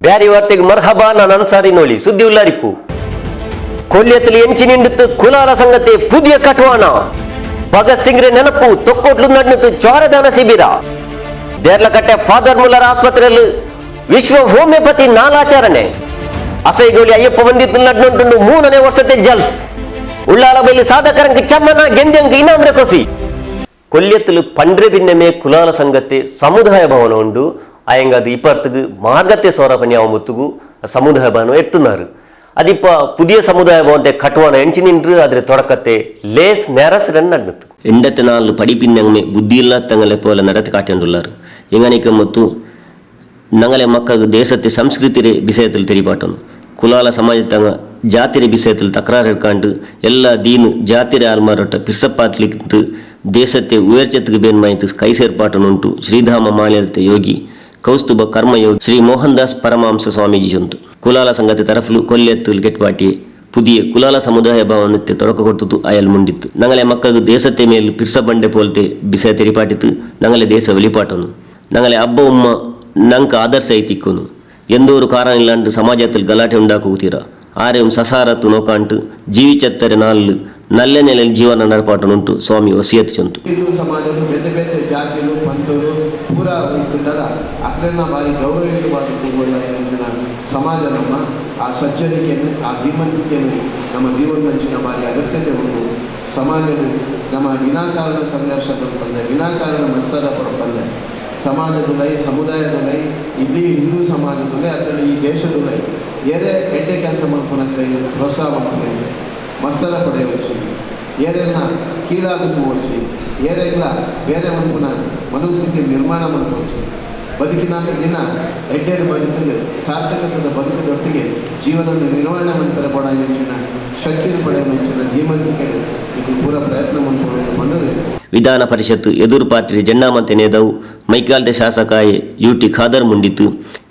ಬ್ಯಾರಿ ವಾರ್ತೆಗೆ ಮರ್ಹಬಾ ನಾನು ಅನ್ಸಾರಿ ನೋಳಿ ಸುದ್ದಿ ಉಲ್ಲಾರಿಪ್ಪು ಕೊಲ್ಲಿಯತ್ತಲ್ಲಿ ಎಂಚಿ ನಿಂಡಿತ್ತು ಕುಲಾಲ ಸಂಗತಿ ಪುದಿಯ ಕಟ್ವಾಣ ಭಗತ್ ಸಿಂಗ್ರೆ ನೆನಪು ತೊಕ್ಕೋಟ್ಲು ನಡ್ನಿತ್ತು ಜ್ವರದಾನ ಶಿಬಿರ ದೇರ್ಲಕಟ್ಟೆ ಫಾದರ್ ಮುಲ್ಲರ್ ಆಸ್ಪತ್ರೆಯಲ್ಲಿ ವಿಶ್ವ ಹೋಮಿಯೋಪತಿ ನಾಲಾಚರಣೆ ಅಸೈಗೋಳಿ ಅಯ್ಯಪ್ಪ ಬಂದಿತ್ತು ನಡ್ನುಂಟು 3ನೇ ವರ್ಷತೆ ಜಲ್ಸ್ ಉಳ್ಳಾಲ ಬೈಲಿ ಸಾಧಕರಂಗೆ ಚಮ್ಮನ ಗೆಂದ್ಯಂಗೆ ಇನಾಮ್ರೆ ಕೊಸಿ ಕೊಲ್ಲಿಯತ್ತಲು ಪಂಡ್ರೆ ಭಿನ್ನಮೆ ಕುಲಾಲ ಸಂಗತಿ ಸಮುದಾಯ ಭವನ ಉಂಡು ಅಯ್ಯಂಗದು ಇಪ್ಪರ್ತಿಗೆ ಮಾರ್ಗತೆ ಸೌರಪನ್ಯಾವ ಮುತ್ತುಗು ಸಮುದಾಯ ಭವನ ಎತ್ತುನಾರು ಅದಿಪ್ಪ ಪುದಿಯ ಸಮುದಾಯ ಭವನತೆ ಕಟ್ಟುವಾನ ಎಂಚಿ ನಿಂಡ್ರು ಅದ್ರ ತೊಡಕತ್ತೆ ಲೇಸ್ ನೆರಸರನ್ನು ನಡ್ನುತ್ತು ಎಂಡತ್ತೆ ನಾಲ್ಕು ಪಡಿಪಿನ್ನಂಗೆ ಬುದ್ಧಿ ಇಲ್ಲ ತಂಗಲೆ ಪೋಲ ನಡತೆ ಕಾಟಿಯಂಡುಲ್ಲಾರು ಎಂಗನಿಕ ಮತ್ತು ನಂಗಲೆ ಮಕ್ಕಳು ದೇಶത്തെ ಸಂಸ್ಕೃತಿರೆ ವಿಷಯത്തിൽ ತೆರಿಪಾಟನು ಕುಲಾಲ ಸಮಾಜ ತಂಗ ಜಾತಿರೆ ವಿಷಯത്തിൽ ತಕರಾರು ಹಿಡ್ಕೊಂಡು ಎಲ್ಲ ದೀನು ಜಾತಿರೆ ಆಲ್ಮಾರೊಟ್ಟ ಪಿರ್ಸಪ್ಪಾತ್ಲಿಕ್ಕಿಂತ ದೇಶത്തെ ಉಯರ್ಚತ್ತಿಗೆ ಬೇನ್ಮಾಯಿತು ಕೈ ಸೇರ್ಪಾಟನುಂಟು ಶ್ರೀಧಾಮ ಮಾಲ್ಯತೆ ಯೋಗಿ ಕೌಸ್ತುಭ ಕರ್ಮಯೋಗಿ ಶ್ರೀ ಮೋಹನ್ ದಾಸ್ ಪರಮಹಂಸ ಸ್ವಾಮೀಜಿ ಜೊಂತು ಕುಲಾಲ ಸಂಗತಿ ತರಫಲು ಕೊಲ್ಲೆತ್ತು ಗೆಟ್ಪಾಟಿ ಪುದಿಯ ಕುಲಾಲ ಸಮುದಾಯ ಭವನಕ್ಕೆ ತೊಡಕ ಕೊಟ್ಟುದು ಅಯಲ್ ಮುಂಡಿತ್ತು ನಂಗಲೆ ಮಕ್ಕಳು ದೇಶത്തെ ಮೇಲು ಪಿರ್ಸ ಬಂಡೆ ಪೋಲ್ತೆ ಬಿಸ ತೆರಿಪಾಟಿತು ನಂಗಲೆ ದೇಶ வெளிப்பாಟನು ನಂಗಲೆ ಹಬ್ಬ ಉಮ್ಮ ನಂಕ ಆದರ್ಶ ಐತಿಕ್ಕನು ಎಂದೋರು ಕಾರಣ ಇಲ್ಲಾಂಡು ಸಮಾಜದಲ್ಲಿ ಗಲಾಟೆ ಉಂಡಾಕುತ್ತೀರ ಆರೆ ಸಸಾರತ್ತು ನೋಕಾಂಟು ಜೀವಿಚತ್ತರೆ ನಾಲ್ಲು ನಲ್ಲೆ ನೆಲೆಯಲ್ಲಿ ಜೀವನ ನಡಪಾಟನುಂಟು ಸ್ವಾಮಿ ವಸಿಯತ್ ಚಂತು ಹಿಂದೂ ಸಮಾಜಗಳು ಬೇತೆ ಬೇತೆ ಜಾತಿಗಳು ಪಂಥರು ಪೂರ ಉಂಟುಂಡರ ಅಸಲನ್ನ ಬಾರಿ ಗೌರವಯುತವಾದ ಸಮಾಜ ನಮ್ಮ ಆ ಸಜ್ಜನಿಕೆಯನ್ನು ಆ ಧೀಮಂತಿಕೆಯನ್ನು ನಮ್ಮ ಜೀವನಂಚಿನ ಬಾರಿ ಅಗತ್ಯತೆ ಉಂಟು ಸಮಾಜದ ನಮ್ಮ ವಿನಾಕಾರಣ ಸಂಘರ್ಷ ಪಡ್ಪಂದೆ ವಿನಾಕಾರಣ ಮತ್ಸರ ಪಡ್ಪಂದೆ ಸಮಾಜದುಲೈ ಸಮುದಾಯದುಲೈ ಇಡೀ ಹಿಂದೂ ಸಮಾಜದುಲೈ ಅದರಲ್ಲಿ ಈ ದೇಶದುಲೈ ಏರೇ ಎಡ್ಡೆ ಕೆಲಸ ಮಾಡ್ಕೊಳಕ್ಕೆ ಪ್ರೋತ್ಸಾಹ ಮಾಡ್ಕೊಳ್ಳಿ ಮತ್ಸರ ಪಡೆಯೋಚಿ ಏರೆಲ್ಲ ಕೀಳಾದಕ್ಕೆ ಹೋಚಿ ಏರೆಲ್ಲ ಬೇರೆ ಮನ್ಪುನ ಮನಸ್ಥಿತಿ ನಿರ್ಮಾಣ ಮಾಡ್ಕೋಚಿ ಬದುಕಿನಾದ ದಿನ ಎಡ್ಡೆಡು ಬದುಕಿಗೆ ಸಾರ್ಥಕತೆದ ಬದುಕದೊಟ್ಟಿಗೆ ಜೀವನವನ್ನು ನಿರ್ವಹಣೆ ಮಾಡ್ತಾರೆ ಪಡ ಮೆಂಚಿನ ಶಕ್ತಿನ ಪಡೆಯ ಮೆಂಚಿನ ಧೀಮಂತಿಕೆ ಇದು ಪೂರ ಪ್ರಯತ್ನ ಮಾಡ್ಕೊಳ್ಳೋದು ಬಂದದೆ ವಿಧಾನ ಪರಿಷತ್ ಎದುರು ಪಾರ್ಟಿ ಜೆಂಡಾಮಂತೆ ನೇದವು ಮೈಕಾಲ್ತೆ ಶಾಸಕಾಯೆ ಯುಟಿ ಖಾದರ್ ಮುಂಡಿತು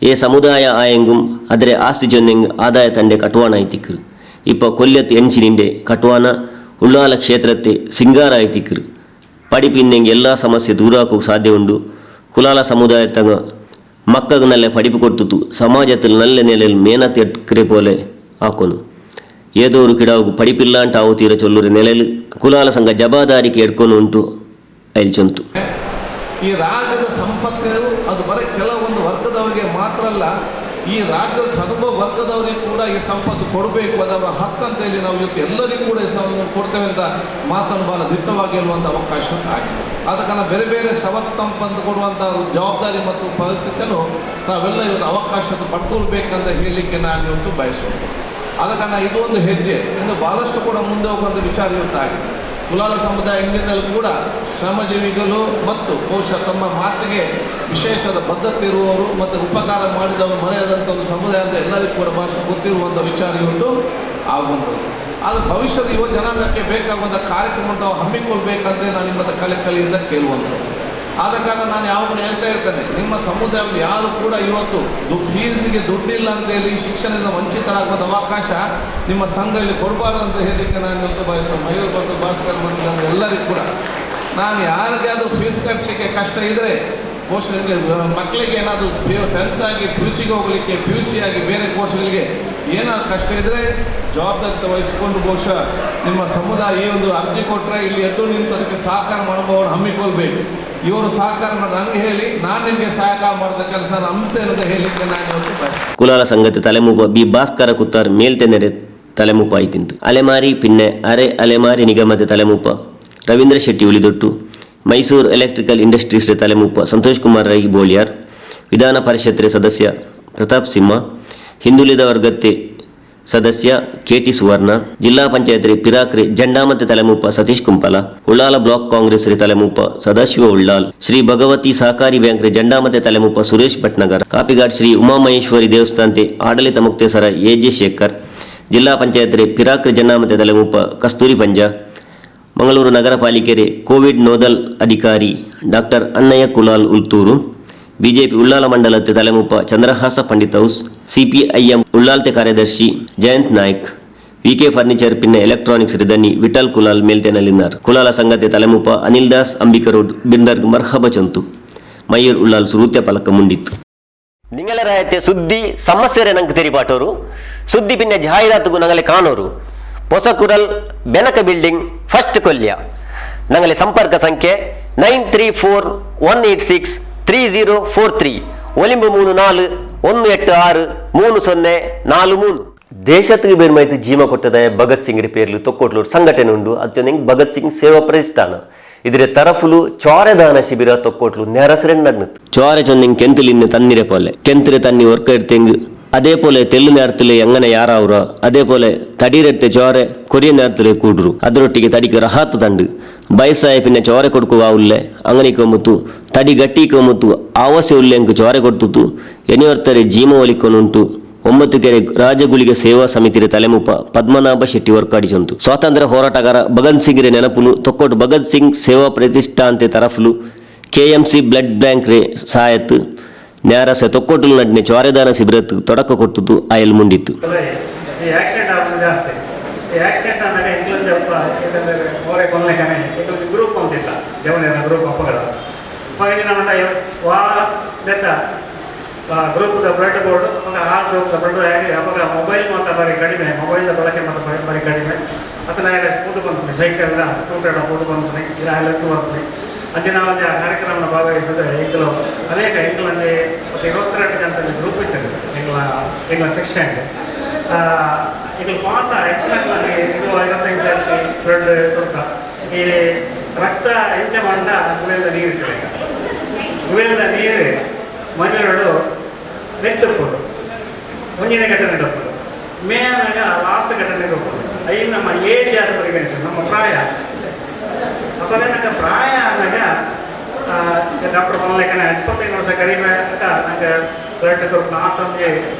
ಏ ಸಮುದಾಯ ಆಯಂಗುಂ ಅದರ ಆಸ್ತಿ ಜೊನ್ನೆಂಗ್ ಆದಾಯ ತಂಡೆ ಕಟ್ವಾಣ ಐತಿಕ್ಕರು ಇಪ್ಪ ಕೊಲ್ಯತ್ ಎಂಚಿ ನಿಂಡೆ ಕಟ್ವಾನ ಉಳ್ಳಾಲ ಕ್ಷೇತ್ರത്തെ ಸಿಂಗಾರ ಐತಿಕ್ಕರು ಪಡಿಪಿನ್ನೆಂಗೆ ಎಲ್ಲ ಸಮಸ್ಯೆ ದೂರ ಹಾಕೋಕೆ ಸಾಧ್ಯ ಉಂಡು ಕುಲಾಲ ಸಮುದಾಯ ತಂಗ ಮಕ್ಕಳು ನಲ್ಲೆ ಪಡಿಪು ಕೊಟ್ಟುತು ಸಮಾಜದಲ್ಲಿ ನಲ್ಲೆ ನೆಲೆಯಲ್ಲಿ ಮೇನತ್ ಎತ್ಕರೆ ಪೋಲೆ ಹಾಕೋನು ಏದೋರು ಕಿಡಾವು ಪಡಿಪಿಲ್ಲ ಅಂತ ಅವು ತೀರ ಚೊಲ್ಲೂರಿ ನೆಲೆಯಲ್ಲಿ ಕುಲಾಲ ಸಂಘ ಜವಾಬ್ದಾರಿಗೆ ಎಡ್ಕೊಂಡು ಉಂಟು ಅಲ್ಲಿ ಚಂತು ಈ ರಾಜ್ಯದ ಸಂಪತ್ತು ಅದು ಬರೀ ಕೆಲವೊಂದು ವರ್ಗದವರಿಗೆ ಮಾತ್ರ ಅಲ್ಲ, ಈ ರಾಜ್ಯದ ಸರ್ವ ವರ್ಗದವರಿಗೂ ಕೂಡ ಈ ಸಂಪತ್ತು ಕೊಡಬೇಕು, ಅದರ ಹಕ್ಕು ಅಂತ ಹೇಳಿ ನಾವು ಇವತ್ತು ಎಲ್ಲರಿಗೂ ಕೂಡ ಈ ಕೊಡ್ತೇವೆ ಅಂತ ಮಾತನ್ನು ಬಹಳ ದಿಟ್ಟವಾಗಿ ಹೇಳುವಂಥ ಅವಕಾಶ ಆಗಿದೆ. ಆದ ಕಾರಣ ಬೇರೆ ಬೇರೆ ಸಂಪತ್ತು ಕೊಡುವಂಥ ಜವಾಬ್ದಾರಿ ಮತ್ತು ಪರಿಸ್ಥಿತಿಯನ್ನು ನಾವೆಲ್ಲ ಇವತ್ತು ಅವಕಾಶದ ಪಡ್ಕೊಳ್ಬೇಕಂತ ಹೇಳಲಿಕ್ಕೆ ನಾನು ಇವತ್ತು ಬಯಸುವುದು. ಆದ ಕಾರಣ ಇದು ಒಂದು ಹೆಜ್ಜೆ, ಇನ್ನು ಬಹಳಷ್ಟು ಕೂಡ ಮುಂದೆ ಹೋಗುವಂಥ ವಿಚಾರ ಇವತ್ತಾಗಿದೆ. ಕುಲಾಲ ಸಮುದಾಯ ಇಂದಿನಲ್ಲಿ ಕೂಡ ಶ್ರಮಜೀವಿಗಳು ಮತ್ತು ಬಹುಶಃ ತಮ್ಮ ಮಾತಿಗೆ ವಿಶೇಷದ ಬದ್ಧತೆ ಇರುವವರು ಮತ್ತು ಉಪಕಾರ ಮಾಡಿದವರು ಮರೆಯದಂಥ ಒಂದು ಸಮುದಾಯ ಅಂತ ಎಲ್ಲರಿಗೂ ಕೂಡ ಭಾಷೆ ಗೊತ್ತಿರುವಂಥ ವಿಚಾರ ಇವತ್ತು ಆಗುವಂಥದ್ದು. ಆದರೆ ಭವಿಷ್ಯದ ಯುವ ಜನಾಂಗಕ್ಕೆ ಬೇಕಾಗುವಂಥ ಕಾರ್ಯಕ್ರಮವನ್ನು ಹಮ್ಮಿಕೊಳ್ಬೇಕಂದ್ರೆ ನಾನು ನಿಮ್ಮ ಕಲೆಯಿಂದ ಕೇಳುವಂಥದ್ದು. ಆದ ಕಾರಣ ನಾನು ಯಾವಾಗಲೂ ಹೇಳ್ತಾ ಇರ್ತೇನೆ, ನಿಮ್ಮ ಸಮುದಾಯದಲ್ಲಿ ಯಾರು ಕೂಡ ಇವತ್ತು ಫೀಸಿಗೆ ದುಡ್ಡಿಲ್ಲ ಅಂತೇಳಿ ಶಿಕ್ಷಣದಿಂದ ವಂಚಿತರಾಗುವಂಥ ಅವಕಾಶ ನಿಮ್ಮ ಸಂಘದಲ್ಲಿ ಕೊಡಬಾರ್ದು ಅಂತ ಹೇಳಲಿಕ್ಕೆ ನಾನು ಇವತ್ತು ಬಯಸುವ ಮಯೂರ್ ಮತ್ತು ಭಾಸ್ಕರ್ ಮತ್ತು ಎಲ್ಲರಿಗೂ ಕೂಡ ನಾನು ಯಾರಿಗೆ ಅದು ಫೀಸ್ ಕಟ್ಟಲಿಕ್ಕೆ ಕಷ್ಟ ಇದ್ದರೆ ಬಹುಶಃ ಮಕ್ಕಳಿಗೆ ಏನಾದರೂ 10th ಆಗಿ PUC ಹೋಗಲಿಕ್ಕೆ PUC ಆಗಿ ಬೇರೆ ಕೋರ್ಸ್ಗಳಿಗೆ ಏನಾದ್ರು ಕಷ್ಟ ಇದ್ದರೆ ಜವಾಬ್ದಾರಿ ವಹಿಸಿಕೊಂಡು ಬಹುಶಃ ನಿಮ್ಮ ಸಮುದಾಯ ಈ ಒಂದು ಅರ್ಜಿ ಕೊಟ್ಟರೆ ಇಲ್ಲಿ ಎದ್ದು ನಿಂತು ಅದಕ್ಕೆ ಸಹಕಾರ ಮನೋಭಾವವನ್ನು ಹಮ್ಮಿಕೊಳ್ಬೇಕು. ಇವರು ಸಹಕಾರ ನನಗೆ ಹೇಳಿ ನಾನು ನಿಮಗೆ ಸಹಕಾರ ಮಾಡಿದ ಕೆಲಸ ನಮ್ದೇ ಅಂತ ಹೇಳಲಿಕ್ಕೆ ನಾನು ಇವತ್ತು ಬಯಸ್ತೇನೆ. ಕುಲಾಲ ಸಂಗತಿ ತಲೆಮೂಪ ಬಿ ಭಾಸ್ಕರ ಕುತ್ತಾರ್ ಮೇಲ್ತೆನೆರೆ ತಲೆಮೂಪ ಆಯ್ತಿಂತು ಅಲೆಮಾರಿ ಪಿನ್ನೆ ಅರೆ ಅಲೆಮಾರಿ ನಿಗಮದ ತಲೆಮೂಪ ರವೀಂದ್ರ ಶೆಟ್ಟಿ ಉಳಿದೊಟ್ಟು ಮೈಸೂರು ಎಲೆಕ್ಟ್ರಿಕಲ್ ಇಂಡಸ್ಟ್ರೀಸ್ ತಲೆಮೂಪ ಸಂತೋಷ್ ಕುಮಾರ್ ರೈ ಬೋಳಿಯಾರ್ ವಿಧಾನ ಪರಿಷತ್ ಸದಸ್ಯ ಪ್ರತಾಪ್ ಸಿಂಹ ಹಿಂದುಳಿದ ವರ್ಗತ್ತೆ ಸದಸ್ಯ KT ಸುವರ್ಣ ಜಿಲ್ಲಾ ಪಂಚಾಯತ್ ಪಿರಾಕ್ರೆ ಜಂಡಾಮತೆ ತಲೆಮೂಪ ಸತೀಶ್ ಕುಂಪಲ ಉಳ್ಳಾಲ ಬ್ಲಾಕ್ ಕಾಂಗ್ರೆಸ್ ತಲೆಮೂಪ ಸದಾಶಿವ ಉಳ್ಳಾಲ್ ಶ್ರೀ ಭಗವತಿ ಸಹಕಾರಿ ಬ್ಯಾಂಕ್ ಜಂಡಾಮತೆ ತಲೆಮೂಪ ಸುರೇಶ್ ಭಟ್ನಗರ್ ಕಾಪಿಘಾಟ್ ಶ್ರೀ ಉಮಾಮಹೇಶ್ವರಿ ದೇವಸ್ಥಾನತೆ ಆಡಳಿತ ಮುಕ್ತೇಸರ AJ ಶೇಖರ್ ಜಿಲ್ಲಾ ಪಂಚಾಯತ್ ಪಿರಾಕ್ರೆ ಜಂಡಾಮತೆ ತಲೆಮೂಪ ಕಸ್ತೂರಿ ಪಂಜ ಮಂಗಳೂರು ನಗರ ಪಾಲಿಕೆ ಕೋವಿಡ್ ನೋಡಲ್ ಅಧಿಕಾರಿ ಡಾಕ್ಟರ್ ಅಣ್ಣಯ್ಯ ಕುಲಾಲ್ ಉಲ್ತೂರು ಬಿಜೆಪಿ ಉಳ್ಳಾಲ ಮಂಡಲತೆ ತಲೆಮೂಪ ಚಂದ್ರಹಾಸ ಪಂಡಿತ್ ಹೌಸ್ CPIM ಉಳ್ಳಾಲ್ತೆ ಕಾರ್ಯದರ್ಶಿ ಜಯಂತ್ ನಾಯ್ಕ್ VK ಫರ್ನಿಚರ್ ಪಿನ್ನ ಎಲೆಕ್ಟ್ರಾನಿಕ್ಸ್ ರಿದನಿ ವಿಠಲ್ ಕುಲಾಲ್ ಮೇಲ್ತೆನಲ್ಲಿದ್ದಾರೆ. ಕುಲಾಲ ಸಂಗತೆ ತಲೆಮೂಪ ಅನಿಲ್ ದಾಸ್ ಅಂಬಿಕರೋಡ್ ಬಿಂದರ್ಗ್ ಮರ್ಹಬ ಚಂತು ಮಯೂರ್ ಉಳ್ಳಾಲ್ ಸುರುತ್ಯ ಪಲಕ ಮುಂಡಿತ್ತು. നിങ്ങളെ ಸುದ್ದಿ ಸಮಸ್ಯೆ ನಂಗೆ ತೆರಿಪಾಟೋರು ಸುದ್ದಿ ಪಿನ್ನ ಜಾಹೀರಾತುಗೂ ನಂಗಲೆ ಕಾಣೋರು ಹೊಸಕುರಲ್ ಬೆನಕ ಬಿಲ್ಡಿಂಗ್ ಫಸ್ಟ್ ಕೊಲ್ಯ ನಂಗಲೆ ಸಂಪರ್ಕ ಸಂಖ್ಯೆ 9341863043 ಒಲಿಂಬು 34 ದೇಶತ್ತಿಗೆ ಬೇರ್ಮಾಯ್ತು ಜೀವ ಕೊಟ್ಟದ ಭಗತ್ ಸಿಂಗ್ ಪೇರ್ಲು ತೊಕ್ಕೋಟ್ಲೂರು ಸಂಘಟನೆ ಉಂಡು ಅದ್ಜೊಂದು ಭಗತ್ ಸಿಂಗ್ ಸೇವಾ ಪ್ರತಿಷ್ಠಾನ ಇದ್ರೆ ತರಫುಲು ಚೋರೆದಾನ ಶಿಬಿರ ತೊಕ್ಕೋಟ್ಲು ನೆರಸರೆಂಡ್ ನಡ್ನತ್ತು ചോര ചൊന്നിങ് കെന്തിലിന്ന് തന്നിരെ പോലെ കെന്തിരെ തന്നി ഒർക്കെടുത്തെങ്ക് അതേപോലെ തെല്ലു നേരത്തില് എങ്ങനെ യാറാവുറ അതേപോലെ തടിയിലെടുത്ത് ചോര കൊറിയ നേരത്തില് കൂടರು ಅದರೊಟ್ಟಿಗೆ ತಡಿಗೆ ರಹಾತ್ ತಂಡು ಬಯಸಾಯ ಪಿನ್ನ ചോര കൊടുക്കുവാവുല്ലേ അങ്ങനെ കൊമ്പുത്തു തടി ಗಟ್ಟಿಕೊಮ್ಮುತ್ತು ಆವಶ್ಯ ಉಲ್ಲೆಂಕ್ ചോര ಕೊಡ್ತುತ್ತು ಎನಿವರ್ತರೆ ಜೀಮ ಒಲಿಕೊನುಂಟು 9 ಕೆರೆ ರಾಜಗುಳಿಗೆ ಸೇವಾ ಸಮಿತಿಯ ತಲೆಮುಪ್ಪ ಪದ್ಮನಾಭ ಶೆಟ್ಟಿ ವರ್ಕಾಡಿಸಂತು ಸ್ವಾತಂತ್ರ್ಯ ಹೋರಾಟಗಾರ ಭಗತ್ ಸಿಂಗ್ ರೇ ನೆನಪುಲು ತೊಕ್ಕೋಟು ಭಗತ್ ಸಿಂಗ್ ಸೇವಾ ಪ್ರತಿಷ್ಠಾಂತೆ ತರಫುಲು KMC ಬ್ಲಡ್ ಬ್ಯಾಂಕ್ ರೇ ಸಹಾಯತ್ ನ್ಯಾರಸೆ ತೊಕ್ಕೋಟುಲು ನಡ್ನೆ ಚೋರೆದಾನ ಶಿಬಿರತ್ತು ತೊಡಕ ಕೊಟ್ಟುದು ಆಯಲ್ ಮುಂಡಿತ್ತು ಆಕ್ಸಿಡೆಂಟ್ ಆಗೋದು ಜಾಸ್ತಿ ಆಕ್ಸಿಡೆಂಟ್ ಆದಾಗ ಇಂಕ್ಲೂಸ್ ಅವರೇ ಕೊಲ್ಲಕನೆ ಇಂಕ್ಲೂಸ್ ಗ್ರೂಪ್ ಅಂತಿತ್ತ ಜವನ ಗ್ರೂಪ್ ಅಪ್ಪಗದ ದಿನ ಮಟ್ಟ ವಾರ ದೆತ್ತ ಗ್ರೂಪ್ ಬ್ಲಡ್ ಬೋರ್ಡ್ ಆ ಗ್ರೂಪ್ ಬ್ಲಡ್ ಅವಾಗ ಮೊಬೈಲ್ ಮಾತ್ರ ಬರೀ ಕಡಿಮೆ ಮೊಬೈಲ್ ಬಳಕೆ ಮಾತ್ರ ಬರೀ ಕಡಿಮೆ ಅದನ್ನ ಕೂತು ಬಂದ್ಬಿಡಿ ಸೈಕಲ್ ಸ್ಕೂಟರ್ ಕೂತು ಬಂದ್ಬಿಡಿ ಇಲ್ಲ ಎತ್ತು ಬರ್ತೀನಿ ಅಂಚೆ ನಾವು ಕಾರ್ಯಕ್ರಮ ಭಾಗವಹಿಸಿದ ಎಂಕಲು ಅನೇಕ ಎಂಕಲಲ್ಲಿ ಮತ್ತು 22 ಜನದಲ್ಲಿ ಗ್ರೂಪ್ ಇರ್ತದೆ ಎಂಗಳ ಸೆಕ್ಷನ್ ಇದು ಮಾತ್ರ ಹೆಚ್ಚಿನಲ್ಲಿ ಇದು 25 ಬ್ಲಡ್ ಕೊಡ್ತಾ ಈ ರಕ್ತ ಹೆಂಚ ಮಂಡ ಗುಳಿದ ನೀರು ಇರ್ತದೆ ಗುಳಿದ ನೀರು ಮನೆಯೊಡು ನೆಟ್ಟುಕೊಂಡು ಮುಂಜಿನ ಘಟನೆ ಹೋಗ್ಬೋದು ಮೇನಾಗ ಲಾಸ್ಟ್ ಘಟನೆಗೆ ಹೋಗ್ಬೋದು ಐದು ನಮ್ಮ ಏಜ್ ಆದ ಪರಿಗಣಿಸಿ ನಮ್ಮ ಪ್ರಾಯ ಅವಾಗ ನಂಗೆ ಪ್ರಾಯ ಆದಾಗ ಡಾಕ್ಟರ್ ಬಂದ್ಲೇಕನೆ 25 ವರ್ಷ ಕಡಿಮೆ ಅಂತ ನಂಗೆ ಬ್ಲಡ್ ಕೊಟ್ಟು ನಾತಂದು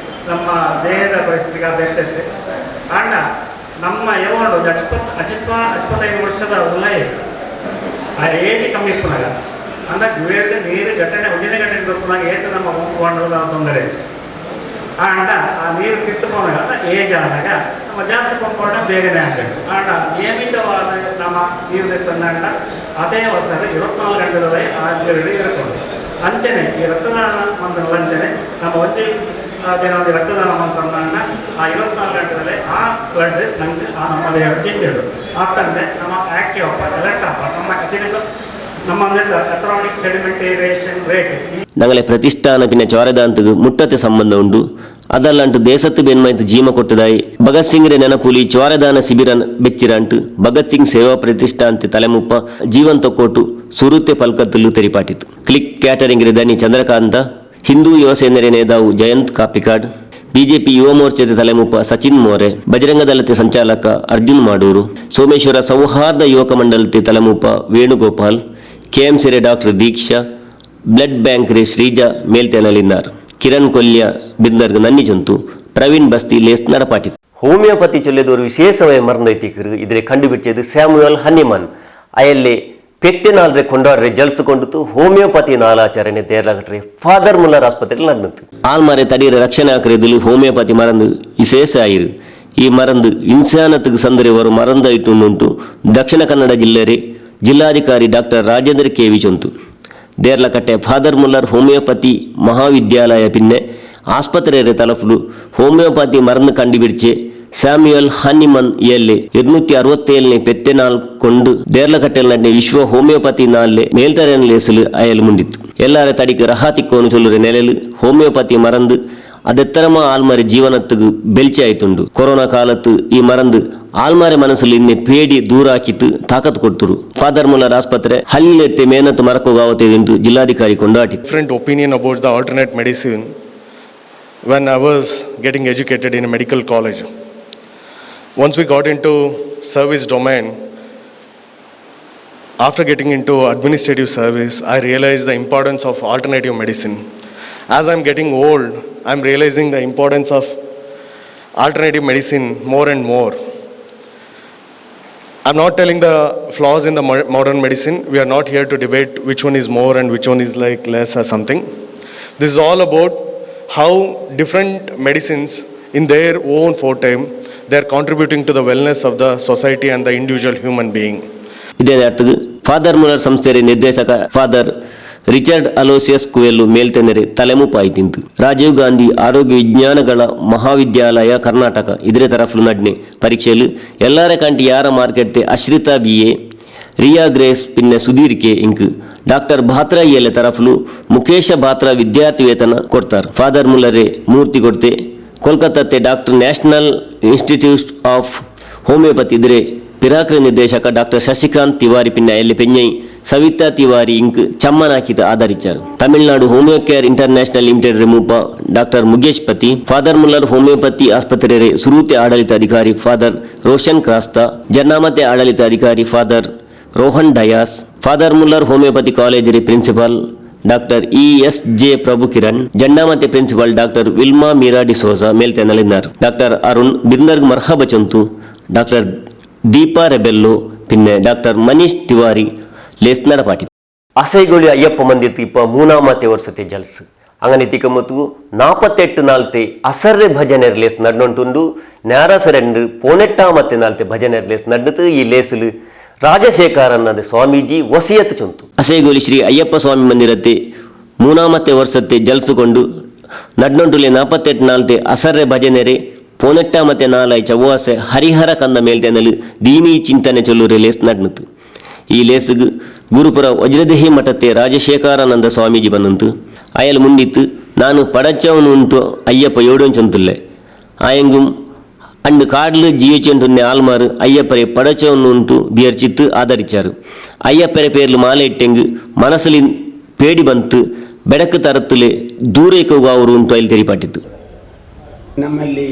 ನಮ್ಮ ದೇಹದ ಪರಿಸ್ಥಿತಿಗೆ ಅದು ಇರ್ತೈತೆ ಅಣ್ಣ ನಮ್ಮ ಯಾವಾಗ 25 ವರ್ಷದ ಉಲ್ಲೈ ಆ ಏಜ್ ಕಮ್ಮಿ ಇಪ್ಪನಾಗ ಅಂದಾಗ ಗುಳಿಯಲ್ಲಿ ನೀರು ಘಟನೆ ಉದಿನ ಘಟನೆ ಗೊತ್ತಿನಾಗ ಏತು ನಮ್ಮ ಹೋಗ್ಕೊಂಡ್ರದ ತೊಂದರೆ ಆಂಡ ಆ ನೀರು ಕಿತ್ತುಕೊಂಡಾಗ ಅಂದ್ರೆ ಏಜ್ ಆದಾಗ ನಮ್ಮ ಜಾಸ್ತಿ ಕೊಂಡ್ಕೊಂಡ ಬೇಗನೆ ಆಗ್ತದೆ ಆಂಡ ನಿಯಮಿತವಾದ ನಮ್ಮ ನೀರು ತಂದಾಂಡ ಅದೇ ಹೊಸರು 24 ಗಂಟೆದಲ್ಲಿ ಆ ಗಿರಡಿ ಇರಕೊಂಡು ಅಂಚನೆ ಈ ರಕ್ತದಾನ ಮಂತ್ರ ಅಂಚನೆ ನಮ್ಮ ಒಂಜಿ ದಿನ ರಕ್ತದಾನ ಮಂತಂದಾಂಡ ಆ 24 ಗಂಟೆದಲ್ಲಿ ಆ ಬ್ಲಡ್ ನಂಗೆ ಆ ನಮ್ಮ ದೇಹ ಜಿಂಜಿಡು ಆಗ್ತಂದೆ ನಮ್ಮ ಆಕ್ಟಿವ್ ಅಪ್ಪ ಎಲೆಕ್ಟ್ ಅಪ್ಪ ನಮ್ಮ ಅತಿರಿಕ್ತ ನಮ್ಮ ಎಲೆಕ್ಟ್ರಾನಿಕ್ ಸೆಡಿಮೆಂಟೇಷನ್ ರೇಟ್ ഞങ്ങളെ പ്രതിഷ്ഠാന പിന്നെ ചോരദാന്തക്ക് മുട്ടത്തെ സംബന്ധം ഉണ്ടു അതല്ലാണ്ട് ദേശത്ത് ബെന്മായിട്ട് ജീമ കൊട്ടതായി ഭഗത് സിംഗിന്റെ ನೆನಪುಲಿ ಚೋರದಾನ ಶಿಬಿರ ಬೆಚ್ಚಿರಂಟು ಭಗತ್ ಸಿಂಗ್ ಸೇವಾ ಪ್ರತಿಷ್ಠಾಂತೆ ತಲೆಮುಪ್ಪ ಜೀವನ್ ತೊಕ್ಕೋಟು ಸುರುತೆ ಪಲ್ಕತ್ತಲು ತೆರಿಪಾಟಿತು ಕ್ಲಿಕ್ ಕ್ಯಾಟರಿಂಗ್ ದನಿ ಚಂದ್ರಕಾಂತ ಹಿಂದೂ ಯುವ ಸೇನೆಯ ನೇತಾವು ಜಯಂತ್ ಕಾಪಿಕಾಡ್ ಬಿಜೆಪಿ ಯುವ ಮೋರ್ಚಾದ ತಲೆಮುಪ್ಪ ಸಚಿನ್ ಮೋರೆ ಬಜರಂಗ ದಳತೆ ಸಂಚಾಲಕ ಅರ್ಜುನ್ ಮಾಡೂರು ಸೋಮೇಶ್ವರ ಸೌಹಾರ್ದ ಯುವಕ ಮಂಡಲತೆ ತಲೆಮುಪ್ಪ ವೇಣುಗೋಪಾಲ್ KMC ಡಾಕ್ಟರ್ ದೀಕ್ಷಾ ಬ್ಲಡ್ ಬ್ಯಾಂಕ್ ರೇ ಶ್ರೀಜಾ ಮೇಲ್ತೆನಲಿದ್ದಾರೆ ಕಿರಣ್ ಕೊಲ್ಯ ಬಿಂದರ್ಗ್ ನನ್ನಿ ಜಂತು ಪ್ರವೀಣ್ ಬಸ್ತಿ ಲೇಸ್ ನಡಪಾಟಿ ಹೋಮಿಯೋಪತಿ ಚೊಲ್ಲೆದವರು ವಿಶೇಷವಾಗಿ ಮರಂದೈತಿಕರು ಇದ್ರೆ ಕಂಡುಬಿಟ್ಟದು ಸ್ಯಾಮ್ಯುಯಲ್ ಹನಿಮನ್ ಅಯಲ್ಲಿ ಪೆತ್ತಿನಾಲ್ರೆ ಕೊಂಡಾಡ್ರೆ ಜಲ್ಸಿಕೊಂಡಿತು ಹೋಮಿಯೋಪತಿ ನಾಲಾಚರಣೆ ತೇರ್ಲಾಗಟ್ರೆ ಫಾದರ್ ಮುಲ್ಲರ್ ಆಸ್ಪತ್ರೆ ನಡೆದಿತ್ತು ಆಲ್ಮಾರೆ ತಡಿಯರ ರಕ್ಷಣಾ ಕ್ರಿಯದಲ್ಲಿ ಹೋಮಿಯೋಪತಿ ಮರಂದು ವಿಶೇಷ ಆಯಿರು ಈ ಮರಂದು ಇನ್ಸಾನತ್ಗೆ ಸಂದರೆ ಅವರು ಮರಂದಾಯಿಟ್ಟು ದಕ್ಷಿಣ ಕನ್ನಡ ಜಿಲ್ಲೆ ಜಿಲ್ಲಾಧಿಕಾರಿ ಡಾಕ್ಟರ್ ರಾಜೇಂದ್ರ KV ಚೊಂತು ದೇರ್ಲಕಟ್ಟೆ ಫಾದರ್ ಮುಲ್ಲರ್ ಹೋಮಿಯೋಪತಿ ಮಹಾವಿದ್ಯಾಲಯ ಪಿನ್ನೆ ಆಸ್ಪತ್ರೆಯ ತಲಫುಲು ಹೋಮಿಯೋಪತಿ ಮರನ್ನು ಕಂಡುಬಿಡ್ಚೆ ಸ್ಯಾಮ್ಯುಯಲ್ ಹನಿಮನ್ ಎಲ್ಲಿ 267ನೇ ಪೆತ್ತೆನಾಲ್ ಕೊಂಡು ದೇರ್ಲಕಟ್ಟೆಲ್ ನಡ್ಡೆ ವಿಶ್ವ ಹೋಮಿಯೋಪತಿ ನಾಲ್ಲೆ ಮೇಲ್ತರೆಯನ್ನು ಲೇಸಲು ಅಯಲು ಮುಂಡಿತ್ತು ಎಲ್ಲರ ತಡಿಗೆ ರಹಾತಿಕ್ಕೋನು ಚೊಲ್ಲುರೆ ನೆಲೆಲು ಹೋಮಿಯೋಪತಿ ಮರಂದು ಅದೆತ್ತರಮ ಆಲ್ಮಾರಿ ಜೀವನத்துக்கு ಬೆಲ್ಚಿ ಆಯ್ತುಂಡು ಕೊರೋನಾ ಕಾಲತ್ತು ಈ ಮರಂದು ಆಲ್ಮಾರಿ ಮನಸ್ಸಲ್ಲಿ ಇನ್ನೆ ಪೇಡಿ ದೂರ ಹಾಕಿತ್ತು ತಾಕತ್ ಕೊಡ್ತರು ಫಾದರ್ ಮುಲ್ಲರ್ ಆಸ್ಪತ್ರೆ ಹಲ್ಲಿಲೆತ್ತೆ ಮೇನತ್ತು ಮರಕೋಗಾವತ್ತೆ ಎಂದು ಜಿಲ್ಲಾಧಿಕಾರಿ ಕೊಂಡಾಟಿ Different opinion about the alternate medicine when I was getting educated in a medical college. Once we got into service domain, after getting into administrative service, I realized the importance of alternative medicine. As I'm getting old, I'm realizing the importance of alternative medicine more and more. I'm not telling the flaws in the modern medicine. We are not here to debate which one is more and which one is like less or something. This is all about how different medicines in their own forte, they are contributing to the wellness of the society and the individual human being. ಇದೇ ಅರ್ಥಕ್ಕೆ father Muller ಸಂಸ್ಥೆಯ ನಿರ್ದೇಶಕ father Richard Aloysius ಕುವೆಲ್ಲು ಮೇಲ್ತೆನೆರೆ ತಲೆಮುಪಾಯಿತಿಂತು. ರಾಜೀವ್ ಗಾಂಧಿ ಆರೋಗ್ಯ ವಿಜ್ಞಾನಗಳ ಮಹಾವಿದ್ಯಾಲಯ ಕರ್ನಾಟಕ ಇದರ ತರಫ್ಲು ನಡ್ನೆ ಪರೀಕ್ಷೆಲು ಎಲ್ಲಾರ ಕಂಟಿ ಯಾರ ಮಾರ್ಕೆಟ್ತೆ ಅಶ್ರಿತಾ BA, ರಿಯಾ ಗ್ರೇಸ್ ಪಿನ್ನೆ ಸುಧೀರ್ ಕೆ ಇಂಕ್ ಡಾಕ್ಟರ್ ಬಾತ್ರಾ ಎಲೆ ತರಫ್ಲು ಮುಖೇಶ ಬಾತ್ರಾ ವಿದ್ಯಾರ್ಥಿ ವೇತನ ಕೊಡ್ತಾರೆ. ಫಾದರ್ ಮುಲ್ಲರೆ ಮೂರ್ತಿ ಕೊಡ್ತೆ ಕೋಲ್ಕತ್ತಾತೆ doctor national institute of homeopathy ಇದ್ರೆ ಪಿರಾಕ್ರ ನಿರ್ದೇಶಕ ಡಾಕ್ಟರ್ ಶಶಿಕಾಂತ್ ತಿವಾರಿ ಪಿನ್ನ ಎಲ್ಲಿ ಪೆಂಜೈ ಸವಿತಾ ತಿವಾರಿ ಇಂಕ್ ಚಮ್ಮನಾಕಿತ ಆಧರಿಚಾರು. Tamil Nadu homeo care international limited ರೆಮೂಪ ಡಾಕ್ಟರ್ ಮುಗೇಶ್ ಪತಿ, ಫಾದರ್ ಮುಲ್ಲರ್ ಹೋಮಿಯೋಪತಿ ಆಸ್ಪತ್ರೆ ಸುರೂತೆ ಆಡಳಿತ ಅಧಿಕಾರಿ ಫಾದರ್ ರೋಷನ್ ಕ್ರಾಸ್ತಾ, ಜನ್ನಾಮತೆ ಆಡಳಿತ ಅಧಿಕಾರಿ father Rohan Dias, father Muller homeopathy college principal doctor ESJ Prabhu Kiran, ಜಂಡಾಮತೆ principal doctor Wilma Meera D'Souza ಮೇಲ್ತೆನಲಿದ್ದಾರೆ. ಡಾಕ್ಟರ್ ಅರುಣ್ ಬಿರ್ನರ್ಗ್ ಮರ್ಹಬ ಚೊಂತು, ಡಾಕ್ಟರ್ ದೀಪಾ ರೆಬೆಲ್ಲೋ ಪಿನ್ನೆ ಡಾಕ್ಟರ್ ಮನೀಶ್ ತಿವಾರಿ ಲೇಸ್ ನಡಪಾಟಿ. ಅಸೈಗೊಳಿ ಅಯ್ಯಪ್ಪ ಮಂದಿರ ತೀಪ ಮೂನಾಮತೆ ವರ್ಷತೆ ಜಲ್ಸು ಅಂಗನೆ ತಿಕಮತ್ತು 48 ನಾಲ್ತೆ ಅಸರ್ರೆ ಭಜನೆರ್ ಲೇಸ್ ನಡ್ನೊಂಟುಂಡು ನ್ಯಾರಸರೆಂಡು 18 ನಾಲ್ತೆ ಭಜನೆರ್ ಲೇಸ್ ನಡ್ನತು. ಈ ಲೇಸುಲು ರಾಜಶೇಖರನ್ನದ ಸ್ವಾಮೀಜಿ ವಸಿಯತ್ ಚೊಂತು. ಅಸೈಗೊಳಿ ಶ್ರೀ ಅಯ್ಯಪ್ಪ ಸ್ವಾಮಿ ಮಂದಿರತೆ ಮೂನಾಮತೆ ವರ್ಷತೆ ಜಲ್ಸುಕೊಂಡು ನಡ್ನೊಂಟುಲೆ 48 ನಾಲ್ತೆ ಅಸರ್ರೆ ಭಜನೆರೆ 18 ಚವ್ವಾಸೆ ಹರಿಹರ ಕಂದ ಮೇಲ್ತೆನಲು ದೀನಿ ಚಿಂತನೆ ಚೊಲ್ಲುರೆ ಲೇಸ್ ನಡ್ನತು. ಈ ಲೇಸುಗು ಗುರುಪುರ ವಜ್ರದೇಹಿ ಮಠತೆ ರಾಜಶೇಖರಾನಂದ ಸ್ವಾಮೀಜಿ ಬನ್ನಂತು. ಅಯಲು ಮುಂದಿತ್ತು ನಾನು ಪಡಚವನು ಉಂಟು ಅಯ್ಯಪ್ಪ ಯೋಡೊಂಚಂತುಲ್ಲೆ ಆಯಂಗುಂ ಅಂಡು ಕಾಡ್ಲು ಜಿಯುಚೆಂಟುನ್ನೆ ಆಲ್ಮಾರು ಅಯ್ಯಪ್ಪರೆ ಪಡಚವನು ಉಂಟು ಬಿಯರ್ಚಿತ್ತು ಆಧರಿಚಾರು. ಅಯ್ಯಪ್ಪರೆ ಪೇರ್ಲು ಮಾಲೆ ಇಟ್ಟೆಂಗು ಮನಸ್ಸಲಿ ಪೇಡಿ ಬಂತು ಬೆಡಕು ತರತ್ತುಲೆ ದೂರೈಕೋಗ ಅವರು ಉಂಟು ಅಲ್ಲಿ ತೆರಿಪಾಟಿತ್ತು. ನಮ್ಮಲ್ಲಿ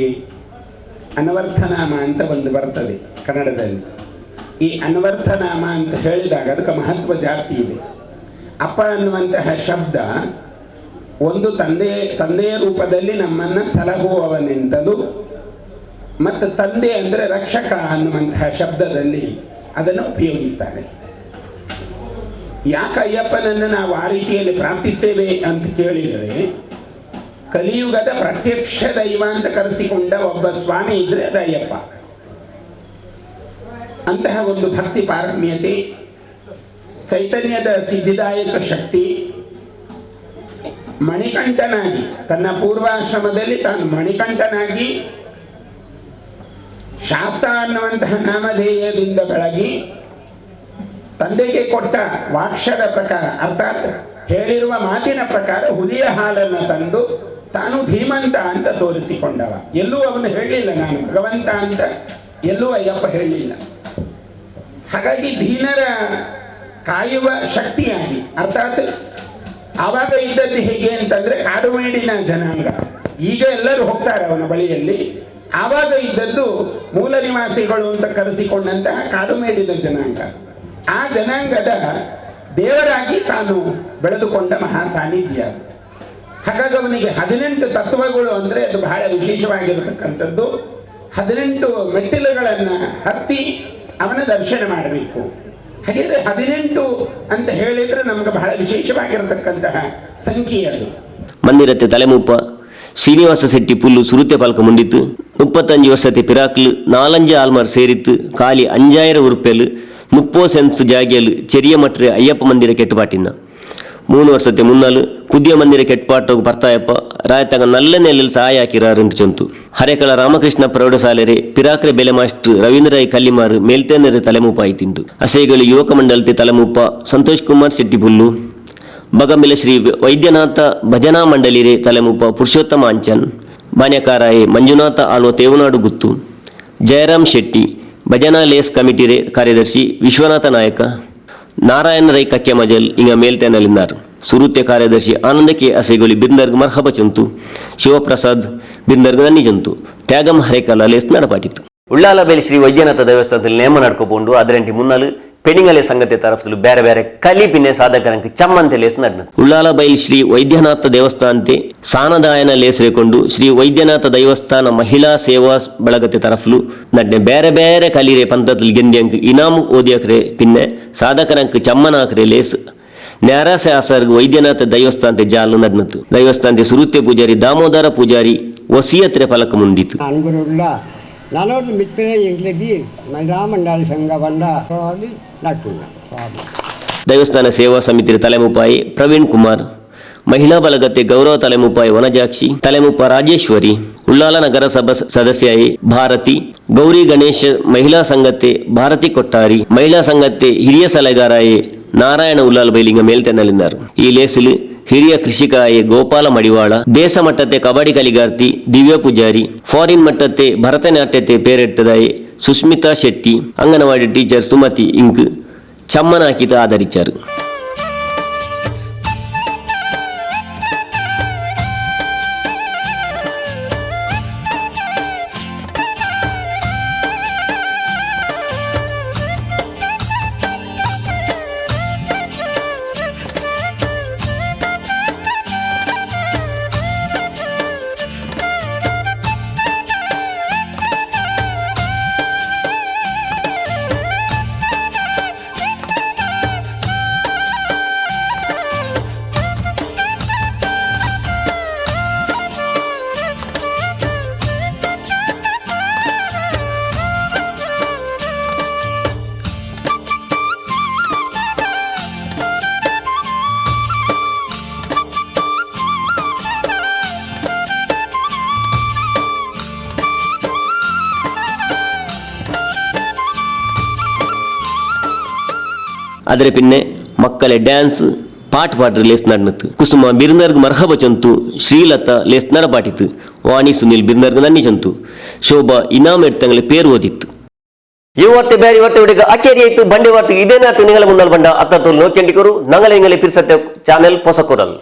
ಅನವರ್ಥನಾಮ ಅಂತ ಒಂದು ಬರ್ತದೆ ಕನ್ನಡದಲ್ಲಿ. ಈ ಅನವರ್ಥನಾಮ ಅಂತ ಹೇಳಿದಾಗ ಅದಕ್ಕೆ ಮಹತ್ವ ಜಾಸ್ತಿ ಇದೆ. ಅಪ್ಪ ಅನ್ನುವಂತಹ ಶಬ್ದ ಒಂದು ತಂದೆಯ ರೂಪದಲ್ಲಿ ನಮ್ಮನ್ನು ಸಲಹುವವನೆಂತಲೂ, ಮತ್ತು ತಂದೆ ಅಂದರೆ ರಕ್ಷಕ ಅನ್ನುವಂತಹ ಶಬ್ದದಲ್ಲಿ ಅದನ್ನು ಉಪಯೋಗಿಸ್ತಾರೆ. ಯಾಕೆ ಅಯ್ಯಪ್ಪನನ್ನು ನಾವು ಆ ರೀತಿಯಲ್ಲಿ ಪ್ರಾರ್ಥಿಸ್ತೇವೆ ಅಂತ ಕೇಳಿದರೆ, ಕಲಿಯುಗದ ಪ್ರತ್ಯಕ್ಷ ದೈವ ಅಂತ ಕರೆಸಿಕೊಂಡ ಒಬ್ಬ ಸ್ವಾಮಿ ಇದ್ರೆ ಅದು ಅಯ್ಯಪ್ಪ. ಅಂತಹ ಒಂದು ಭಕ್ತಿ ಪಾರಮ್ಯತೆ, ಚೈತನ್ಯದ ಸಿದ್ಧಿದಾಯಕ ಶಕ್ತಿ, ಮಣಿಕಂಠನಾಗಿ ತನ್ನ ಪೂರ್ವಾಶ್ರಮದಲ್ಲಿ ತಾನು ಮಣಿಕಂಠನಾಗಿ ಶಾಸ್ತ್ರ ಅನ್ನುವಂತಹ ನಾಮಧೇಯದಿಂದ ಬೆಳಗಿ ತಂದೆಗೆ ಕೊಟ್ಟ ವಾಕ್ಷರ ಪ್ರಕಾರ, ಅರ್ಥಾತ್ ಹೇಳಿರುವ ಮಾತಿನ ಪ್ರಕಾರ ಹುಲಿಯ ಹಾಲನ್ನು ತಂದು ತಾನು ಧೀಮಂತ ಅಂತ ತೋರಿಸಿಕೊಂಡವ. ಎಲ್ಲೂ ಅವನು ಹೇಳಲಿಲ್ಲ ನಾನು ಭಗವಂತ ಅಂತ, ಎಲ್ಲೂ ಅಯ್ಯಪ್ಪ ಹೇಳಲಿಲ್ಲ. ಹಾಗಾಗಿ ದೀನರ ಕಾಯುವ ಶಕ್ತಿಯಾಗಿ, ಅರ್ಥಾತ್ ಆವಾಗ ಇದ್ದದ್ದು ಹೇಗೆ ಅಂತಂದ್ರೆ ಕಾಡುಮೇಡಿನ ಜನಾಂಗ. ಈಗ ಎಲ್ಲರೂ ಹೋಗ್ತಾರೆ ಅವನ ಬಳಿಯಲ್ಲಿ. ಆವಾಗ ಇದ್ದದ್ದು ಮೂಲ ನಿವಾಸಿಗಳು ಅಂತ ಕರೆಸಿಕೊಂಡಂತಹ ಕಾಡುಮೇಡಿನ ಜನಾಂಗ. ಆ ಜನಾಂಗದ ದೇವರಾಗಿ ತಾನು ಬೆಳೆದುಕೊಂಡ ಮಹಾ ಸಾನ್ನಿಧ್ಯ. ಹಾಗಾಗಿ ಅವನಿಗೆ 18 ತತ್ವಗಳು ಅಂದರೆ ಅದು ಬಹಳ ವಿಶೇಷವಾಗಿರತಕ್ಕಂಥದ್ದು. 18 ಮೆಟ್ಟಿಲುಗಳನ್ನು ಹತ್ತಿ ಅವನ ದರ್ಶನ ಮಾಡಬೇಕು. ಹಾಗಿದ್ರೆ 18 ಅಂತ ಹೇಳಿದ್ರೆ ನಮ್ಗೆ ಬಹಳ ವಿಶೇಷವಾಗಿರತಕ್ಕಂತಹ ಸಂಖ್ಯೆ ಅದು. ಮಂದಿರತೆ ತಲೆಮುಪ್ಪ ಶ್ರೀನಿವಾಸ ಶೆಟ್ಟಿ ಪುಲ್ಲು ಸುರುತೆ ಪಾಲ್ಕ ಮುಂಡಿತ್ತು. 35 ವರ್ಷತೆ ಪಿರಾಕ್ಲು 4 ಆಲ್ಮಾರ್ ಸೇರಿತ್ತು. ಖಾಲಿ 5000 ಉರುಪೇಲು 30 ಸೆನ್ಸ್ ಜಾಗಿಯಲು ಚೆರಿಯ ಮಟ್ರೆ ಅಯ್ಯಪ್ಪ ಮಂದಿರ ಕೆಟ್ಟುಪಾಟಿನ 3 ವರ್ಷತೆ ಮುನ್ನಾಲು ಪುದಿಯ ಮಂದಿರ ಕೆಟ್ಪಾಟೋಗು ಬರ್ತಾಯಪ್ಪ ರಾಯತಂಗ ನಲ್ಲ ನೆಲ್ಲಲ್ಲಿ ಸಹಾಯ ಹಾಕಿರಾರಂಟು ಚೊಂತು. ಹರೇಕಳ ರಾಮಕೃಷ್ಣ ಪ್ರೌಢಶಾಲೆರೆ ಪಿರಾಕ್ರೆ ಬೆಲೆ ಮಾಸ್ಟರ್ ರವೀಂದ್ರ ರೈ ಕಲ್ಲಿಮಾರು ಮೇಲ್ತೇನರೆ ತಲೆಮುಪಾಯಿತಿಂತು. ಅಸೇಗಳು ಯುವಕ ಮಂಡಲತೆ ತಲೆಮುಪ್ಪ ಸಂತೋಷ್ ಕುಮಾರ್ ಶೆಟ್ಟಿ ಪುಲ್ಲು, ಬಗಂಬಿಲ ಶ್ರೀ ವೈದ್ಯನಾಥ ಭಜನಾ ಮಂಡಳಿರೆ ತಲೆಮುಪ್ಪ ಪುರುಷೋತ್ತಮ ಅಂಚನ್, ಬಾನ್ಯಕಾರಾಯೆ ಮಂಜುನಾಥ ಆಳ್ವ ತೇವನಾಡು ಗುತ್ತು, ಜಯರಾಮ್ ಶೆಟ್ಟಿ ಭಜನಾ ಲೇಸ್ ಕಮಿಟಿರೆ ಕಾರ್ಯದರ್ಶಿ ವಿಶ್ವನಾಥ ನಾಯಕ, ನಾರಾಯಣ ರೈ ಕಕ್ಕೆ ಮಜಲ್ ಇಂಗ ಮೇಲ್ತೇನಲಿದ್ದಾರೆ. ಸುರುತ್ಯ ಕಾರ್ಯದರ್ಶಿ ಆನಂದ ಕೆ ಅಸೇಗೊಳಿ ಬಿರ್ನರ್ಗ್ ಮರ್ಹಬ ಚೊಂತು, ಶಿವಪ್ರಸಾದ್ ಬಿರ್ನರ್ಗ್ ನನ್ನಿ ಚೊಂತು, ತ್ಯಾಗಂ ಹರೇಕಲ ಲೇಸ್ ನಡಪಾಟಿತ್ತು. ಉಳ್ಳಾಲಬೇಲಿ ಶ್ರೀ ವೈದ್ಯನಾಥ ದೇವಸ್ಥಾನದಲ್ಲಿ ನೇಮ ನಡ್ಕೋಬಹುದು. ಅದರಂಟಿ ಮುನ್ನಾಲು ಪೆಣಿಗಲೆ ಸಂಗತಿ ತರಫ್ಲು ಬೇರೆ ಬೇರೆ ಕಲಿಪಿನೆ ಸಾಧಕರಂಗೆ ಚಮ್ಮಂತೆ ಲೇಸ್ ನಡ್ನ. ಉಳ್ಳಾಲಬೈಲ್ ಶ್ರೀ ವೈದ್ಯನಾಥ ದೇವಸ್ಥಾನತೆ ಸಾನದಾಯನ ಲೇಸ್ ರೇಕೊಂಡು ಶ್ರೀ ವೈದ್ಯನಾಥ ದೇವಸ್ಥಾನ ಮಹಿಳಾ ಸೇವಾ ಬಳಗತೆ ತರಫ್ಲು ನಡ್ನೆ ಬೇರೆ ಬೇರೆ ಕಲಿರೆ ಪಂಥದಲ್ಲಿ ಗೆಂದ್ಯಂಕ್ ಇನಾಮು ಓದಿಯಕ್ರೆ ಪಿನ್ನೆ ಸಾಧಕರಂಕ್ ಚಮ್ಮನಾಕ್ರೆ ಲೇಸ್ ನ್ಯಾರಾಸೆ ಆಸರ್ಗ್ ವೈದ್ಯನಾಥ ದೇವಸ್ಥಾನತೆ ಜಾಲು ನಡ್ನತು. ದೇವಸ್ಥಾನತೆ ಸುರುತ್ಯ ಪೂಜಾರಿ ದಾಮೋದರ ಪೂಜಾರಿ ವಸಿಯತ್ರೆ ಫಲಕ ಮುಂಡಿತು. ನಾನೋದು ಮಿತ್ರ ಎಂಗ್ಲದಿ ಮಹಿಳಾ ಮಂಡಳಿ ಸಂಘ ಬಂಡ ನಟ್ಟು. ದೇವಸ್ಥಾನ ಸೇವಾ ಸಮಿತಿ ತಲೆಮುಪಾಯಿ ಪ್ರವೀಣ್ ಕುಮಾರ್, ಮಹಿಳಾ ಬಲಗತ್ತೆ ಗೌರವ ತಲೆಮುಪಾಯಿ ವನಜಾಕ್ಷಿ, ತಲೆಮುಪ್ಪ ರಾಜೇಶ್ವರಿ, ಉಳ್ಳಾಲ ನಗರಸಭಾ ಸದಸ್ಯಾಯಿ ಭಾರತಿ, ಗೌರಿ ಗಣೇಶ ಮಹಿಳಾ ಸಂಘತೆ ಭಾರತಿ ಕೊಟ್ಟಾರಿ, ಮಹಿಳಾ ಸಂಘತೆ ಹಿರಿಯ ಸಲಹೆಗಾರಾಯೆ ನಾರಾಯಣ ಉಲ್ಲಾಲ್ ಬೈಲಿಂಗ ಮೇಲ್ತೆನ್ನಲಿದ್ದಾರೆ. ಈ ಲೇಸಿಲು ಹಿರಿಯ ಕೃಷಿಕಾಯೆ ಗೋಪಾಲ ಮಡಿವಾಳ, ದೇಶ ಮಟ್ಟത്തെ ಕಬಡ್ಡಿ ಕಲಿಗಾರ್ತಿ ದಿವ್ಯ ಪೂಜಾರಿ, ಫಾರಿನ್ ಮಟ್ಟത്തെ ಭರತನಾಟ್ಯತೆ ಪೇರೆಡ್ತದಾಯೆ ಸುಸ್ಮಿತಾ ಶೆಟ್ಟಿ, ಅಂಗನವಾಡಿ ಟೀಚರ್ ಸುಮತಿ ಇಂಕ್ ಚಮ್ಮನಾಕಿತ ಆಧರಿಚಾರು. ಆದರೆ ಪಿನ್ನೆ ಮಕ್ಕಳ ಡ್ಯಾನ್ಸ್ ಪಾಟ್ ಲೇಸ್ ನಡ್ನತ್ತು. ಕುಸುಮ ಬಿರ್ನರ್ಗ್ ಮರ್ಹಬ ಚಂತು, ಶ್ರೀಲತಾ ಲೇಸ್ ನಡಪಾಟಿತ್ತು, ವಾಣಿ ಸುನಿಲ್ ಬಿರ್ನರ್ಗ್ ನನ್ನಿ ಚಂತು, ಶೋಭಾ ಇನಾಮ್ ಎಡ್ತಂಗ್ಲೆ ಪೇರು ಓದಿತ್ತು. ಈ ವಾರ್ತೆ ಬೇರೆ ವಾರ್ತೆ ಹುಡುಗ ಅಚೇರಿ ಆಯ್ತು ಬಂಡೆ ವಾರ್ತೆ ಇದೇ ನಾತು ನಿಂಗಲ ಮುಂದಲ್ ಬಂಡ ಅತ್ತ ನೋಕೆಂಡಿಕರು ನಂಗಲ ಇಂಗಲೆ ಪಿರ್ಸತ್ತೆ ಚಾನೆಲ್ ಪೊಸಕುರಲ್.